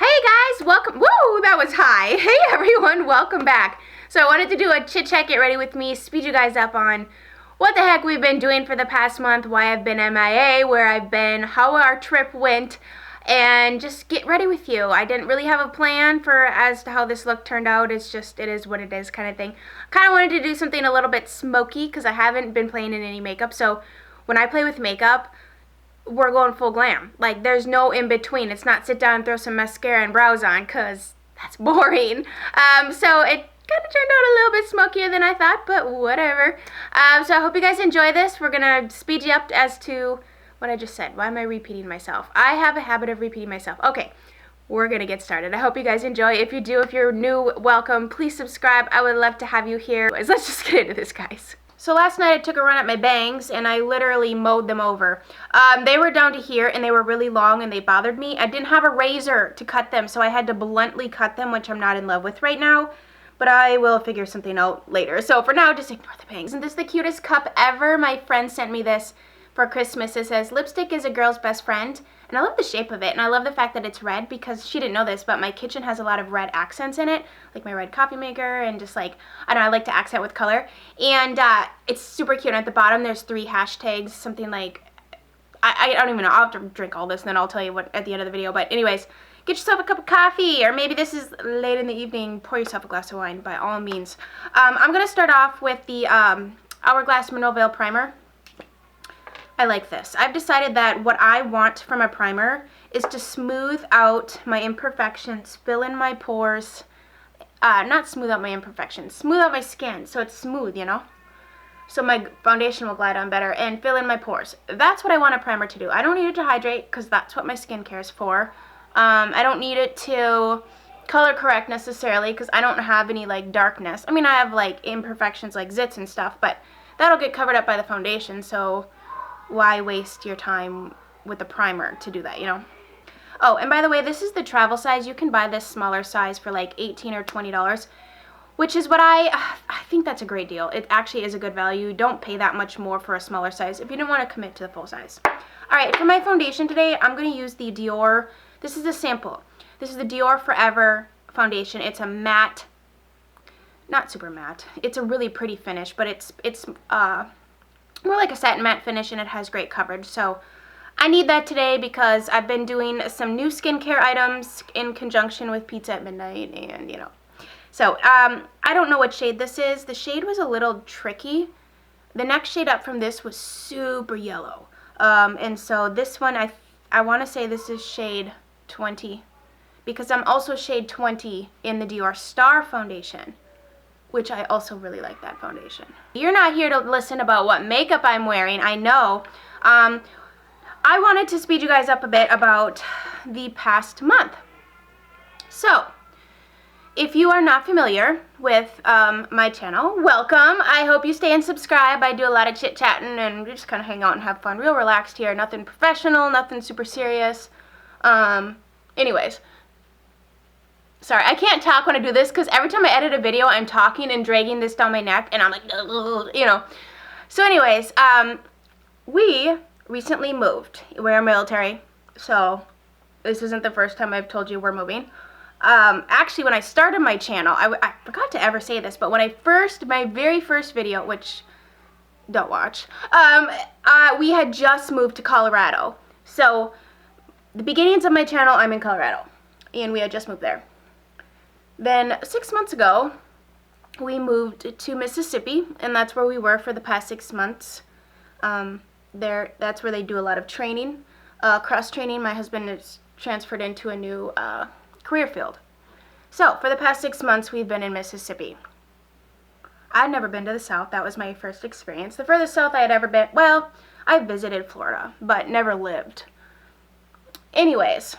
Hey guys, welcome. Woo, that was high. Hey everyone, welcome back. So I wanted to do a chit chat, get ready with me, speed you guys up on what the heck we've been doing for the past month, why I've been MIA, where I've been, how our trip went, and just get ready with you. I didn't really have a plan for as to how this look turned out. It's just, it is what it is kind of thing. Kind of wanted to do something a little bit smoky because I haven't been playing in any makeup. So when I play with makeup, we're going full glam. Like, there's no in between. It's not sit down and throw some mascara and brows on, because that's boring. So it kind of turned out a little bit smokier than I thought, but whatever. So I hope you guys enjoy this. We're going to speed you up as to what I just said. Why am I repeating myself? I have a habit of repeating myself. Okay, we're going to get started. I hope you guys enjoy. If you do, if you're new, welcome. Please subscribe. I would love to have you here. Let's just get into this, guys. So last night I took a run at my bangs and I literally mowed them over. They were down to here and they were really long and they bothered me. I didn't have a razor to cut them, so I had to bluntly cut them, which I'm not in love with right now. But I will figure something out later. So for now, just ignore the bangs. Isn't this the cutest cup ever? My friend sent me this for Christmas. It says, lipstick is a girl's best friend. And I love the shape of it, and I love the fact that it's red, because she didn't know this, but my kitchen has a lot of red accents in it, like my red coffee maker, and just like, I don't know, I like to accent with color. And it's super cute. And at the bottom, there's 3 hashtags, something like, I don't even know, I'll have to drink all this, and then I'll tell you what at the end of the video. But anyways, get yourself a cup of coffee, or maybe this is late in the evening, pour yourself a glass of wine, by all means. I'm going to start off with the Hourglass Mineral Veil Primer. I like this. I've decided that what I want from a primer is to smooth out my imperfections, fill in my pores, not smooth out my imperfections, smooth out my skin so it's smooth, you know? So my foundation will glide on better, and fill in my pores. That's what I want a primer to do. I don't need it to hydrate because that's what my skincare is for. I don't need it to color correct necessarily because I don't have any like darkness. I mean, I have like imperfections like zits and stuff, but that'll get covered up by the foundation, so why waste your time with a primer to do that, you know? Oh, and by the way, this is the travel size. You can buy this smaller size for like $18 or $20, which is what I think that's a great deal. It actually is a good value. Don't pay that much more for a smaller size if you don't want to commit to the full size. All right, for my foundation today, I'm going to use the Dior. This is a sample. This is the Dior Forever foundation. It's a matte, not super matte. It's a really pretty finish, but it's more like a satin matte finish, and it has great coverage. So I need that today because I've been doing some new skincare items in conjunction with Pizza at Midnight, and you know. So I don't know what shade this is. The shade was a little tricky. The next shade up from this was super yellow. And so this one, I want to say this is shade 20, because I'm also shade 20 in the Dior Star foundation, which I also really like that foundation. You're not here to listen about what makeup I'm wearing, I know. I wanted to speed you guys up a bit about the past month. So, if you are not familiar with my channel, welcome. I hope you stay and subscribe. I do a lot of chit-chatting, and we just kind of hang out and have fun. Real relaxed here. Nothing professional, nothing super serious. Anyways. Sorry, I can't talk when I do this because every time I edit a video, I'm talking and dragging this down my neck, and I'm like, you know. So anyways, we recently moved. We're military, so this isn't the first time I've told you we're moving. Actually, when I started my channel, I forgot to ever say this, but when my very first video, which, don't watch, we had just moved to Colorado. So, the beginnings of my channel, I'm in Colorado, and we had just moved there. Then 6 months ago, we moved to Mississippi, and that's where we were for the past 6 months. That's where they do a lot of training, cross-training. My husband is transferred into a new career field. So, for the past 6 months, we've been in Mississippi. I'd never been to the South. That was my first experience. The furthest south I had ever been, well, I visited Florida, but never lived. Anyways,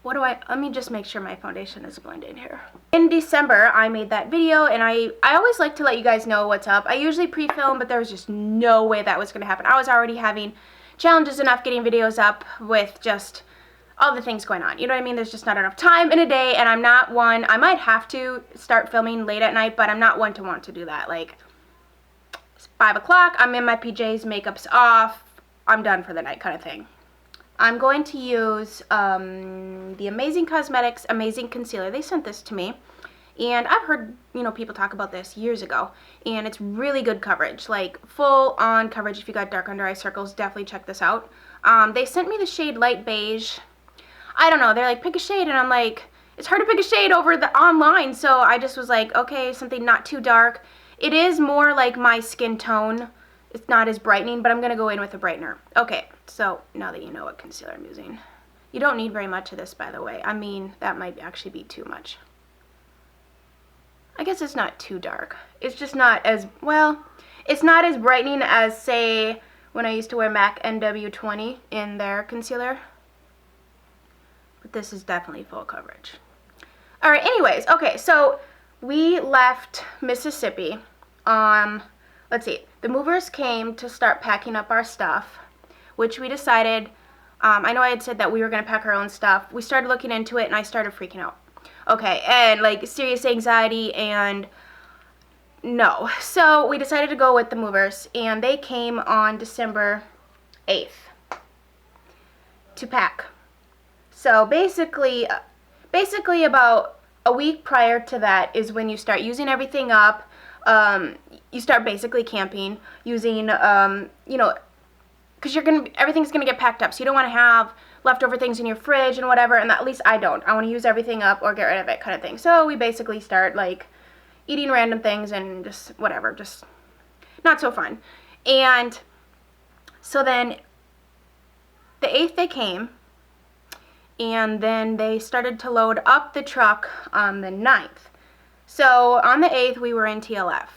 let me just make sure my foundation is blended here. In December, I made that video, and I always like to let you guys know what's up. I usually pre-film, but there was just no way that was going to happen. I was already having challenges enough getting videos up with just all the things going on. You know what I mean? There's just not enough time in a day, and I'm not one, I might have to start filming late at night, but I'm not one to want to do that. Like, it's 5 o'clock, I'm in my PJs, makeup's off, I'm done for the night kind of thing. I'm going to use the Amazing Cosmetics Amazing Concealer. They sent this to me, and I've heard, you know, people talk about this years ago, and it's really good coverage, like full on coverage. If you got dark under eye circles, definitely check this out. They sent me the shade Light Beige. I don't know, they're like, pick a shade, and I'm like, it's hard to pick a shade over the online, so I just was like, okay, something not too dark. It is more like my skin tone. It's not as brightening, but I'm going to go in with a brightener. Okay, so now that you know what concealer I'm using. You don't need very much of this, by the way. I mean, that might actually be too much. I guess it's not too dark. It's just not as, well, it's not as brightening as, say, when I used to wear MAC NW20 in their concealer. But this is definitely full coverage. Alright, anyways, okay, so we left Mississippi. Let's see, the movers came to start packing up our stuff, which we decided, I know I had said that we were going to pack our own stuff. We started looking into it, and I started freaking out. Okay, and like serious anxiety, and no. So we decided to go with the movers, and they came on December 8th to pack. So basically about a week prior to that is when you start using everything up. You start basically camping, using, you know, because everything's gonna get packed up, so you don't want to have leftover things in your fridge and whatever, and at least I don't. I want to use everything up or get rid of it, kind of thing. So we basically start like eating random things and just whatever, just not so fun. And so then the 8th they came, and then they started to load up the truck on the 9th. So on the 8th we were in TLF.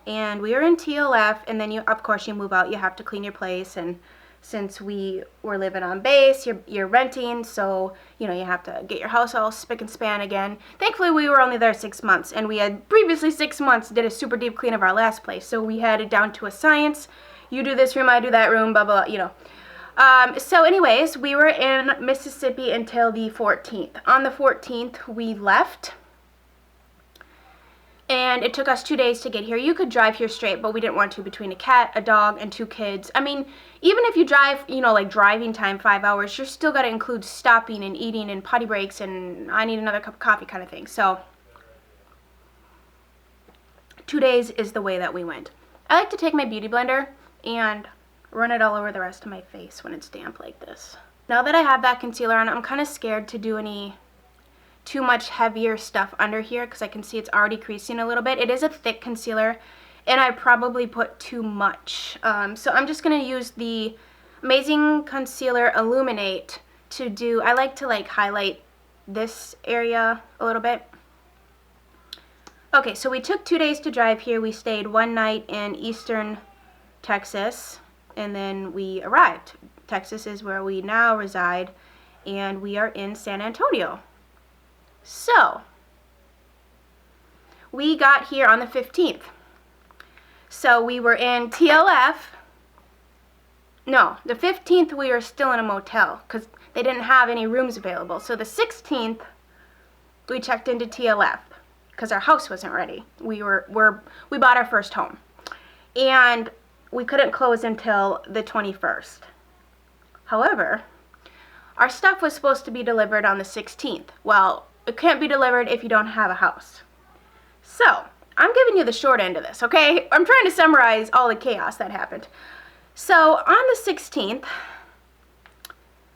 And we were in TLF, and then of course you move out, you have to clean your place, and since we were living on base, you're renting, so you know you have to get your house all spick and span again. Thankfully we were only there 6 months, and we had previously 6 months did a super deep clean of our last place, so we had it down to a science. You do this room, I do that room, blah blah, you know. So anyways, we were in Mississippi until the 14th. On the 14th we left, and it took us 2 days to get here. You could drive here straight, but we didn't want to, between a cat, a dog, and 2 kids. I mean, even if you drive, you know, like driving time 5 hours, you're still got to include stopping and eating and potty breaks and I need another cup of coffee kind of thing. So 2 days is the way that we went. I like to take my beauty blender and run it all over the rest of my face when it's damp like this. Now that I have that concealer on, I'm kind of scared to do any too much heavier stuff under here because I can see it's already creasing a little bit. It is a thick concealer, and I probably put too much. So I'm just going to use the Amazing Concealer Illuminate to do, I like to like highlight this area a little bit. Okay, so we took 2 days to drive here. We stayed 1 night in Eastern Texas, and then we arrived. Texas is where we now reside, and we are in San Antonio. So, we got here on the 15th. So we were in TLF. No, the 15th we were still in a motel because they didn't have any rooms available. So the 16th we checked into TLF because our house wasn't ready. We bought our first home. And we couldn't close until the 21st. However, our stuff was supposed to be delivered on the 16th. Well, it can't be delivered if you don't have a house. So, I'm giving you the short end of this, okay? I'm trying to summarize all the chaos that happened. So, on the 16th,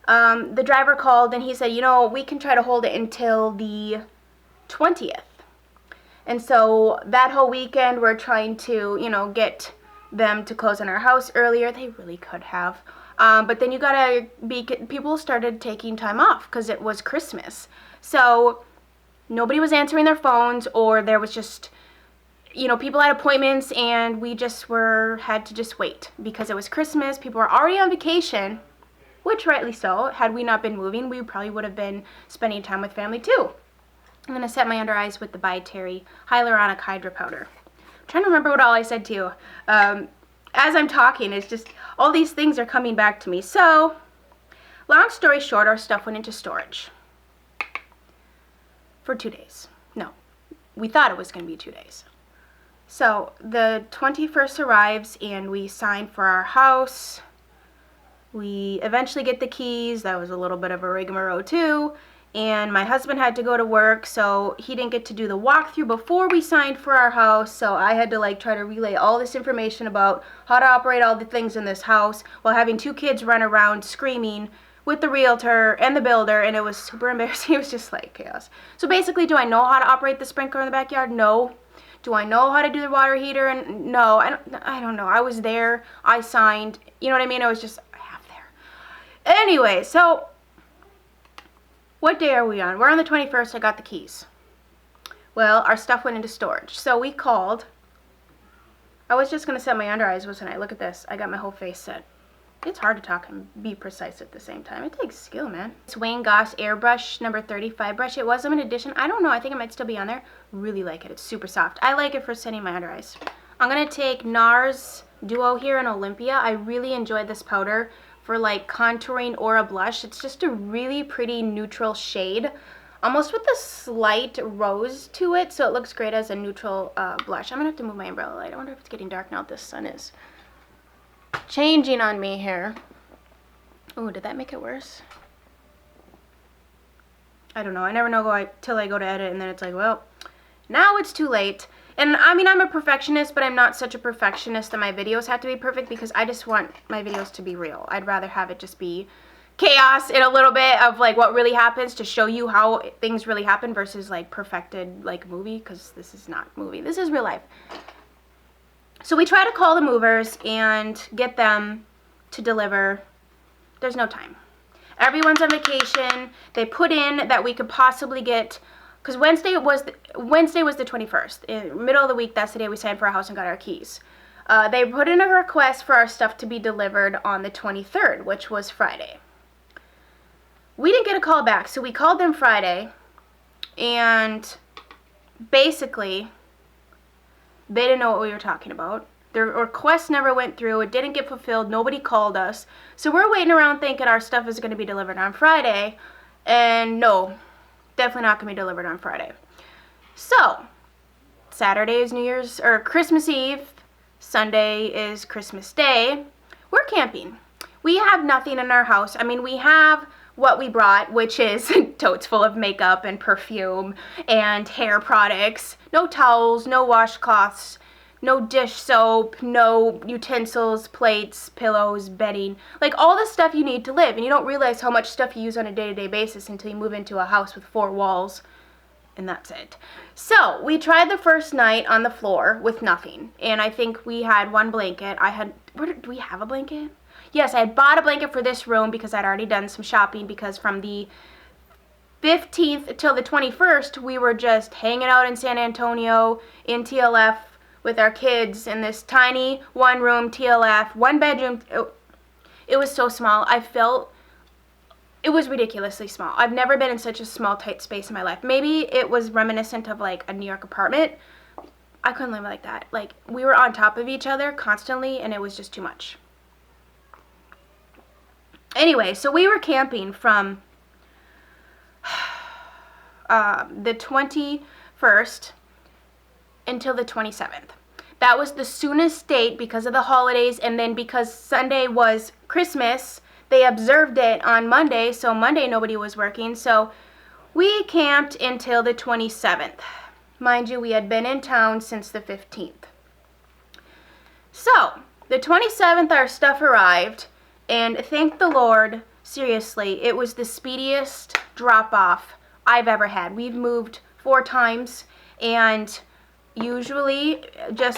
the driver called and he said, you know, we can try to hold it until the 20th. And so, that whole weekend, we're trying to, you know, get them to close on our house earlier. They really could have. But then people started taking time off because it was Christmas. So nobody was answering their phones, or there was just, you know, people had appointments, and we just had to just wait because it was Christmas. People were already on vacation, which rightly so. Had we not been moving, we probably would have been spending time with family too. I'm going to set my under eyes with the By Terry Hyaluronic Hydra Powder. I'm trying to remember what all I said to you. As I'm talking, it's just all these things are coming back to me. So, long story short, our stuff went into storage for 2 days. No, we thought it was going to be 2 days. So, the 21st arrives, and we sign for our house. We eventually get the keys. That was a little bit of a rigmarole too. And my husband had to go to work, so he didn't get to do the walkthrough before we signed for our house. So I had to like try to relay all this information about how to operate all the things in this house while having two kids run around screaming with the realtor and the builder, and it was super embarrassing. It was just like chaos. So basically, do I know how to operate the sprinkler in the backyard? No. Do I know how to do the water heater? And no, I don't know. I was there. I signed. You know what I mean? I was just half there. Anyway, so what day are we on? We're on the 21st. I got the keys. Well, our stuff went into storage. So we called. I was just going to set my under eyes, wasn't I? Look at this. I got my whole face set. It's hard to talk and be precise at the same time. It takes skill, man. It's Goss Airbrush number 35 brush. It was limited edition. I don't know. I think it might still be on there. Really like it. It's super soft. I like it for setting my under eyes. I'm going to take NARS Duo here in Olympia. I really enjoyed this powder for like contouring or a blush. It's just a really pretty neutral shade, almost with a slight rose to it, so it looks great as a neutral blush. I'm gonna have to move my umbrella light. I wonder if it's getting dark now. This sun is changing on me here. Oh, did that make it worse? I don't know. I never know till I go to edit, and then it's like, well, now it's too late. And I mean, I'm a perfectionist, but I'm not such a perfectionist that my videos have to be perfect, because I just want my videos to be real. I'd rather have it just be chaos and a little bit of like what really happens to show you how things really happen versus like perfected like movie, because this is not movie. This is real life. So we try to call the movers and get them to deliver. There's no time. Everyone's on vacation. They put in that we could possibly get, because Wednesday was the 21st. In the middle of the week, that's the day we signed for our house and got our keys. They put in a request for our stuff to be delivered on the 23rd, which was Friday. We didn't get a call back, so we called them Friday, and basically, they didn't know what we were talking about. Their request never went through. It didn't get fulfilled. Nobody called us. So we're waiting around thinking our stuff is going to be delivered on Friday, and no, definitely not going to be delivered on Friday. So Saturday is New Year's or Christmas Eve. Sunday is Christmas Day. We're camping. We have nothing in our house. I mean, we have what we brought, which is totes full of makeup and perfume and hair products. No towels, no washcloths, no dish soap, no utensils, plates, pillows, bedding. Like all the stuff you need to live. And you don't realize how much stuff you use on a day-to-day basis until you move into a house with 4 walls. And that's it. So we tried the first night on the floor with nothing. And I think we had one blanket. Do we have a blanket? Yes, I had bought a blanket for this room because I'd already done some shopping, because from the 15th till the 21st, we were just hanging out in San Antonio in TLF with our kids in this tiny one-room TLF, one-bedroom. It was so small. I felt it was ridiculously small. I've never been in such a small, tight space in my life. Maybe it was reminiscent of like a New York apartment. I couldn't live like that. Like, we were on top of each other constantly, and it was just too much. Anyway, so we were camping from the 21st until the 27th. That was the soonest date because of the holidays, and then because Sunday was Christmas, they observed it on Monday, so Monday nobody was working, so we camped until the 27th. Mind you, we had been in town since the 15th. So, the 27th, our stuff arrived, and thank the Lord, seriously, it was the speediest drop-off I've ever had. We've moved 4 times, and usually, they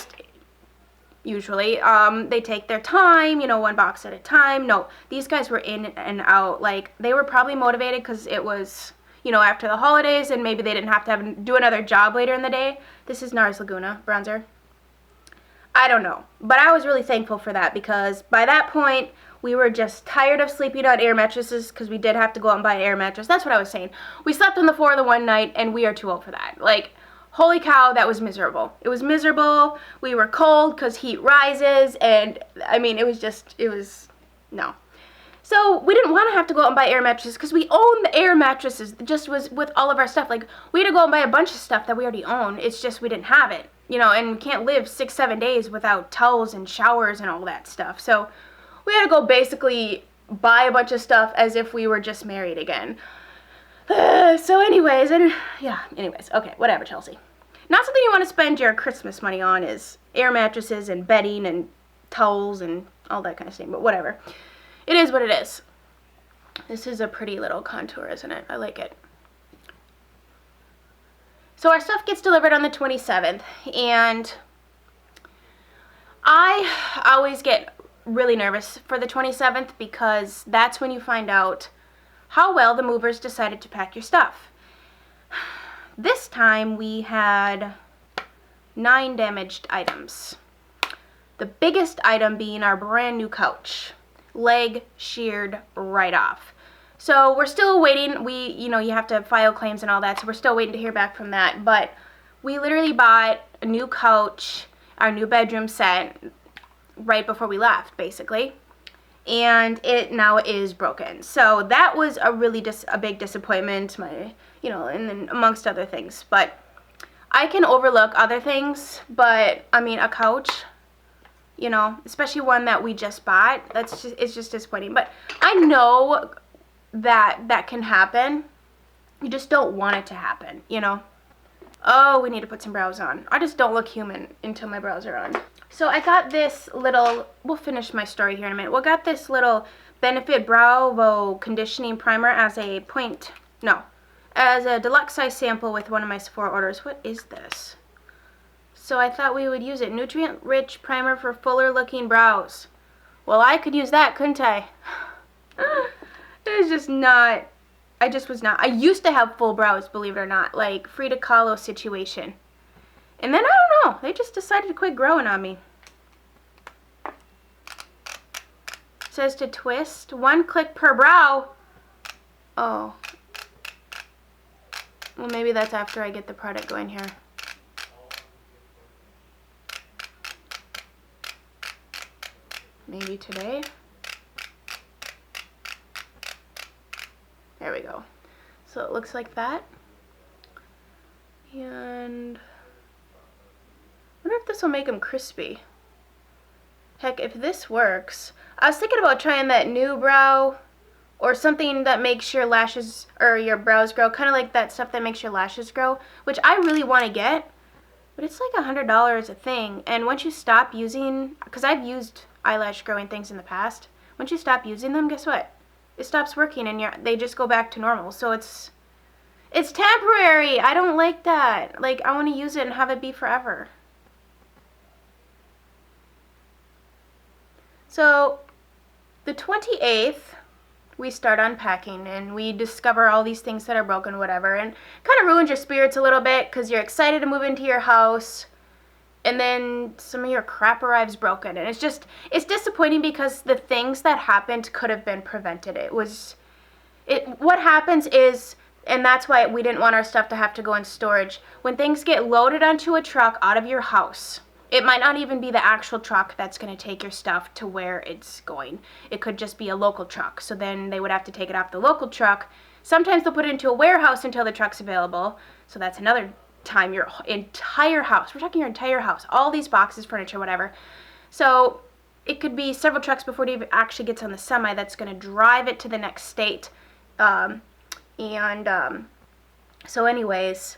take their time, 1 box at a time. No, these guys were in and out. Like, they were probably motivated because it was, after the holidays, and maybe they didn't have to do another job later in the day. This is NARS Laguna bronzer. I don't know, but I was really thankful for that, because by that point, we were just tired of sleeping on air mattresses, because we did have to go out and buy an air mattress. That's what I was saying. We slept on the floor the one night, and we are too old for that. Like, holy cow, that was miserable. It was miserable. We were cold because heat rises, and I mean, it was no. So we didn't want to have to go out and buy air mattresses, because we own the air mattresses. It just was with all of our stuff. Like, we had to go and buy a bunch of stuff that we already own. It's just we didn't have it, and we can't live 6-7 days without towels and showers and all that stuff. So we had to go basically buy a bunch of stuff as if we were just married again. So anyways, okay, whatever, Chelsea. Not something you want to spend your Christmas money on is air mattresses and bedding and towels and all that kind of thing, but whatever. It is what it is. This is a pretty little contour, isn't it? I like it. So our stuff gets delivered on the 27th, and I always get really nervous for the 27th because that's when you find out how well the movers decided to pack your stuff. This time we had 9 damaged items. The biggest item being our brand new couch. Leg sheared right off. So we're still waiting. You have to file claims and all that, so we're still waiting to hear back from that. But we literally bought a new couch, our new bedroom set, right before we left, basically. And it now is broken. So that was a really a big disappointment, and then amongst other things. But I can overlook other things, but I mean, a couch, especially one that we just bought, it's just disappointing. But I know that can happen. You just don't want it to happen, Oh, we need to put some brows on. I just don't look human until my brows are on. So I got this little, we'll finish my story here in a minute. We got this little Benefit Bravo Conditioning Primer as a deluxe size sample with one of my Sephora orders. What is this? So I thought we would use it. Nutrient-rich primer for fuller looking brows. Well, I could use that, couldn't I? It was just not, I used to have full brows, believe it or not, like Frida Kahlo situation. And then, I don't know, they just decided to quit growing on me. It says to twist, 1 click per brow. Oh. Well, maybe that's after I get the product going here. Maybe today. There we go. So it looks like that. And I wonder if this will make them crispy. Heck, if this works. I was thinking about trying that new brow or something that makes your lashes or your brows grow, kind of like that stuff that makes your lashes grow, which I really want to get, but it's like $100 a thing. And once you stop using, because I've used eyelash growing things in the past, once you stop using them, guess what? It stops working and they just go back to normal. So it's temporary. I don't like that. Like, I want to use it and have it be forever. So the 28th, we start unpacking and we discover all these things that are broken, whatever, and kind of ruins your spirits a little bit because you're excited to move into your house and then some of your crap arrives broken, and it's disappointing because the things that happened could have been prevented. What happens is, and that's why we didn't want our stuff to have to go in storage, when things get loaded onto a truck out of your house, it might not even be the actual truck that's going to take your stuff to where it's going. It could just be a local truck. So then they would have to take it off the local truck. Sometimes they'll put it into a warehouse until the truck's available. So that's another time your entire house. We're talking your entire house. All these boxes, furniture, whatever. So it could be several trucks before it even actually gets on the semi that's going to drive it to the next state. So anyways,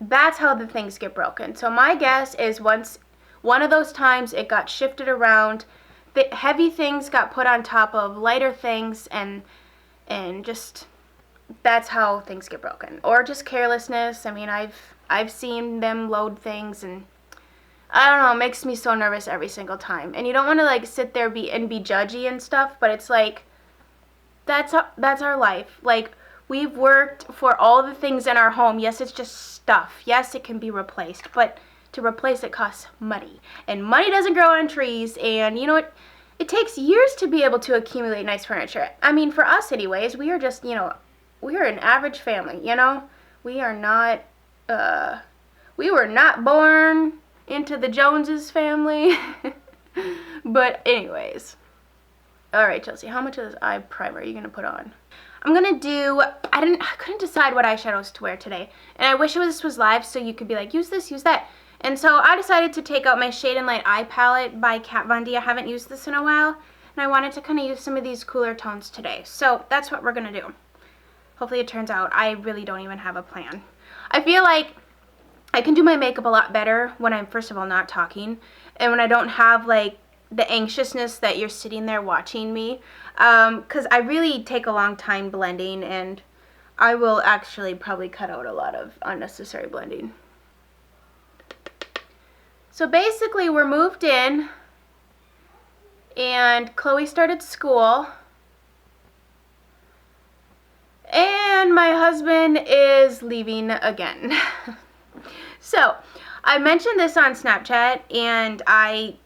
that's how the things get broken. So my guess is once one of those times it got shifted around, the heavy things got put on top of lighter things, and just that's how things get broken. Or just carelessness. I mean, I've seen them load things, and I don't know, it makes me so nervous every single time. And you don't want to like sit there be judgy and stuff, but it's like that's our life. Like, we've worked for all the things in our home. Yes, it's just stuff. Yes, it can be replaced, but to replace it costs money. And money doesn't grow on trees, and you know what? It takes years to be able to accumulate nice furniture. I mean, for us anyways, we are just, we are an average family, We are not, we were not born into the Joneses family. But anyways. Alright, Chelsea, how much of this eye primer are you going to put on? I'm going to do, I couldn't decide what eyeshadows to wear today. And I wish this was live so you could be like, use this, use that. And so I decided to take out my Shade and Light Eye Palette by Kat Von D. I haven't used this in a while. and I wanted to kind of use some of these cooler tones today. So that's what we're going to do. Hopefully it turns out. I really don't even have a plan. I feel like I can do my makeup a lot better when I'm, first of all, not talking, and when I don't have, like, the anxiousness that you're sitting there watching me, because I really take a long time blending, and I will actually probably cut out a lot of unnecessary blending. So basically, we're moved in, and Chloe started school, and my husband is leaving again. So, I mentioned this on Snapchat, and I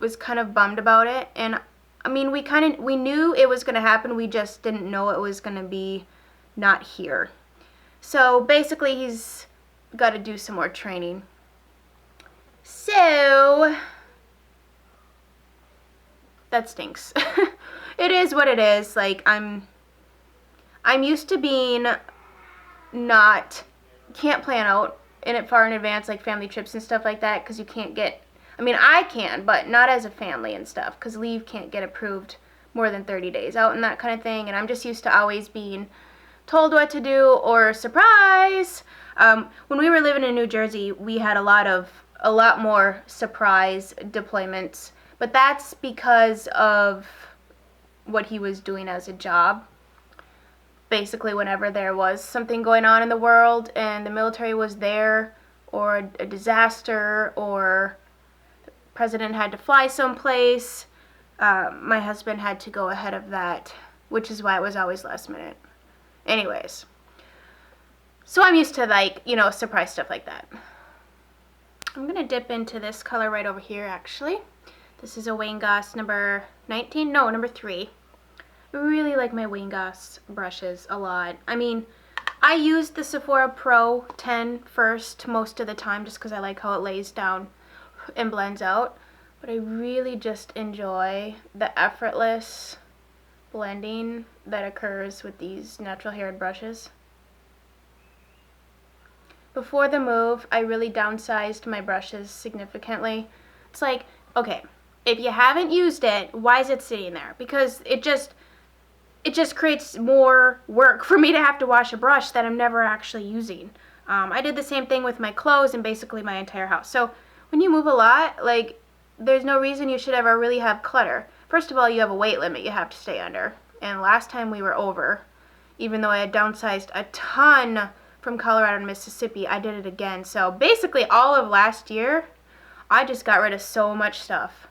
was kind of bummed about it, and I mean, we knew it was going to happen, we just didn't know it was going to be not here. So, basically, he's got to do some more training. So, that stinks. It is what it is. Like, I'm used to being can't plan out in it far in advance, like family trips and stuff like that, because you can't get, I mean, I can, but not as a family and stuff, because leave can't get approved more than 30 days out and that kind of thing, and I'm just used to always being told what to do or surprise. When we were living in New Jersey, we had a lot more surprise deployments, but that's because of what he was doing as a job. Basically, whenever there was something going on in the world and the military was there, or a disaster, or the president had to fly someplace, my husband had to go ahead of that, which is why it was always last minute. Anyways, so I'm used to, like, you know, surprise stuff like that. I'm going to dip into this color right over here, actually. This is a Wayne Goss number 19, no, number 3. I really like my Wayne Goss brushes a lot. I mean, I use the Sephora Pro 10 first most of the time just because I like how it lays down and blends out. But I really just enjoy the effortless blending that occurs with these natural haired brushes. Before the move, I really downsized my brushes significantly. It's like, okay, if you haven't used it, why is it sitting there? Because it just creates more work for me to have to wash a brush that I'm never actually using. I did the same thing with my clothes and basically my entire house. So when you move a lot, like, there's no reason you should ever really have clutter. First of all, you have a weight limit you have to stay under. And last time we were over, even though I had downsized a ton from Colorado to Mississippi, I did it again. So basically all of last year, I just got rid of so much stuff.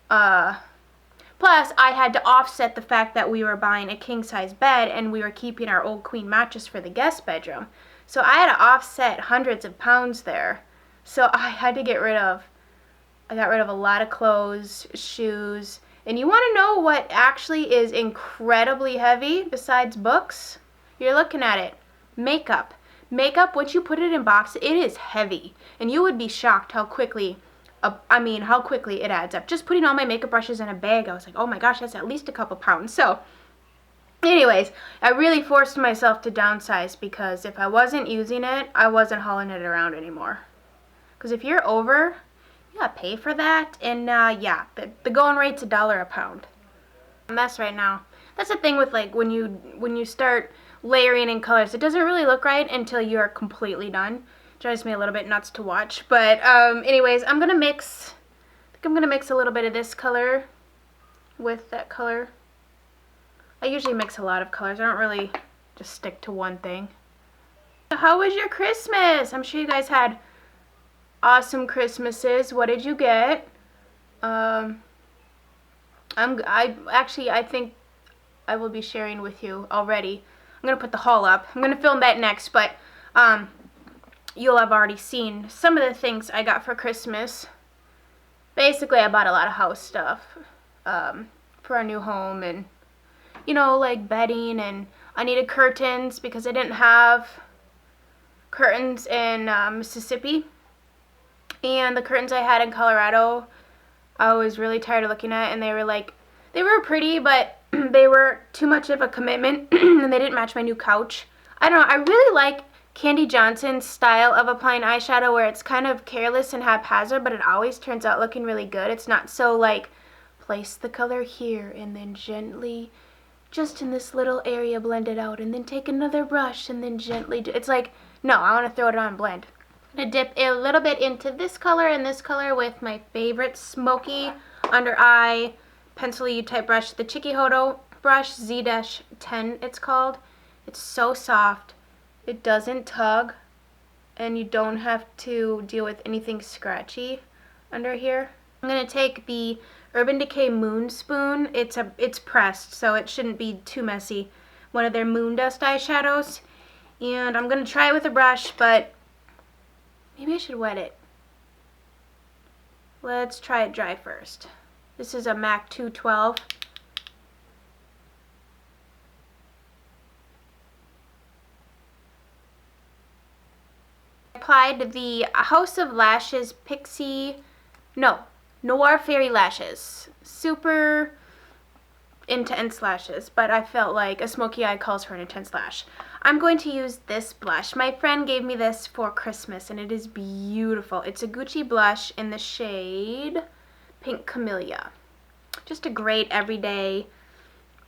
Plus, I had to offset the fact that we were buying a king-size bed and we were keeping our old queen mattress for the guest bedroom. So I had to offset hundreds of pounds there. So I had to I got rid of a lot of clothes, shoes. And you want to know what actually is incredibly heavy besides books? You're looking at it. Makeup. Makeup, once you put it in boxes, it is heavy. And you would be shocked how quickly it adds up. Just putting all my makeup brushes in a bag, I was like, oh my gosh, that's at least a couple pounds. So, anyways, I really forced myself to downsize because if I wasn't using it, I wasn't hauling it around anymore. Because if you're over, you gotta pay for that. And yeah, the going rate's $1 a pound. A mess right now. That's the thing with, like, when you start layering in colors, it doesn't really look right until you're completely done. Drives me a little bit nuts to watch, but anyways, I'm gonna mix a little bit of this color with that color. I usually mix a lot of colors. I don't really just stick to one thing. How was your Christmas? I'm sure you guys had awesome Christmases. What did you get? I think I will be sharing with you already. I'm gonna put the haul up. I'm gonna film that next, but you'll have already seen some of the things I got for Christmas. Basically, I bought a lot of house stuff for our new home, and, you know, like bedding, and I needed curtains because I didn't have curtains in Mississippi, and the curtains I had in Colorado, I was really tired of looking at, and they were pretty, but they were too much of a commitment, and they didn't match my new couch. I don't know, I really like Candy Johnson's style of applying eyeshadow where it's kind of careless and haphazard, but it always turns out looking really good. It's not so, like, place the color here and then gently, just in this little area, blend it out, and then take another brush and then gently it's like, no, I want to throw it on and blend. I'm going to dip a little bit into this color and this color with my favorite smoky under eye pencil-y type brush, the Chikuhodo brush, Z-10 it's called. It's so soft, it doesn't tug, and you don't have to deal with anything scratchy under here. I'm going to take the Urban Decay Moon Spoon. It's pressed, so it shouldn't be too messy. One of their Moon Dust eyeshadows. And I'm going to try it with a brush, but maybe I should wet it. Let's try it dry first. This is a MAC 212. Applied the House of Lashes Noir Fairy Lashes. Super intense lashes, but I felt like a smoky eye calls for an intense lash. I'm going to use this blush. My friend gave me this for Christmas and it is beautiful. It's a Gucci blush in the shade Pink Camellia. Just a great everyday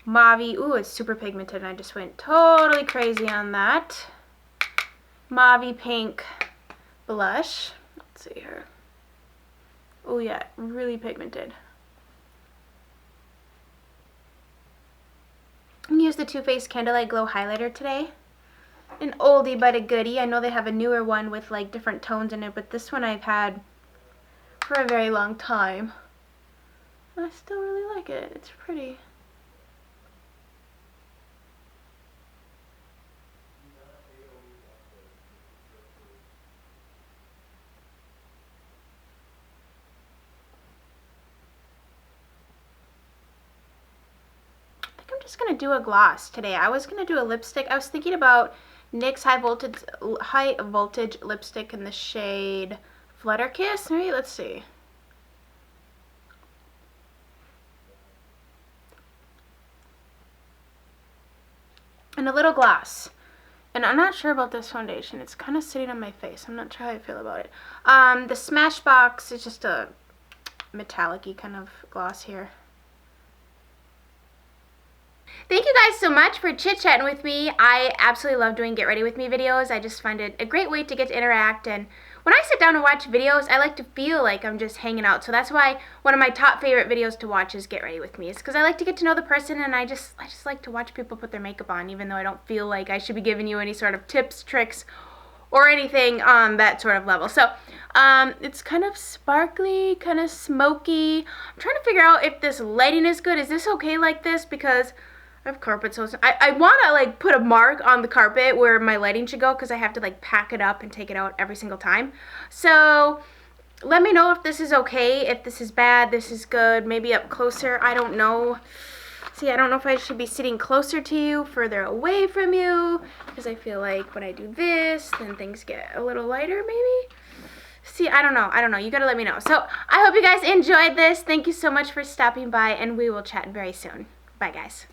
mauve. Ooh, it's super pigmented and I just went totally crazy on that. Mauve pink blush. Let's see here. Oh yeah, really pigmented. I'm going to use the Too Faced Candlelight Glow highlighter today. An oldie but a goodie. I know they have a newer one with like different tones in it, but this one I've had for a very long time. I still really like it. It's pretty. I'm just going to do a gloss today. I was going to do a lipstick. I was thinking about NYX high voltage lipstick in the shade Flutter Kiss. Maybe, let's see. And a little gloss. And I'm not sure about this foundation. It's kind of sitting on my face. I'm not sure how I feel about it. The Smashbox is just a metallic-y kind of gloss here. Thank you guys so much for chit-chatting with me. I absolutely love doing Get Ready With Me videos. I just find it a great way to get to interact, and when I sit down and watch videos, I like to feel like I'm just hanging out. So that's why one of my top favorite videos to watch is Get Ready With Me. It's because I like to get to know the person, and I just like to watch people put their makeup on, even though I don't feel like I should be giving you any sort of tips, tricks, or anything on that sort of level. So it's kind of sparkly, kind of smoky. I'm trying to figure out if this lighting is good. Is this okay like this? Because I have carpet, so I want to like put a mark on the carpet where my lighting should go because I have to like pack it up and take it out every single time. So let me know if this is okay, if this is bad, this is good, maybe up closer, I don't know. See, I don't know if I should be sitting closer to you, further away from you, because I feel like when I do this, then things get a little lighter maybe. See, I don't know, you gotta let me know. So I hope you guys enjoyed this. Thank you so much for stopping by, and we will chat very soon. Bye guys.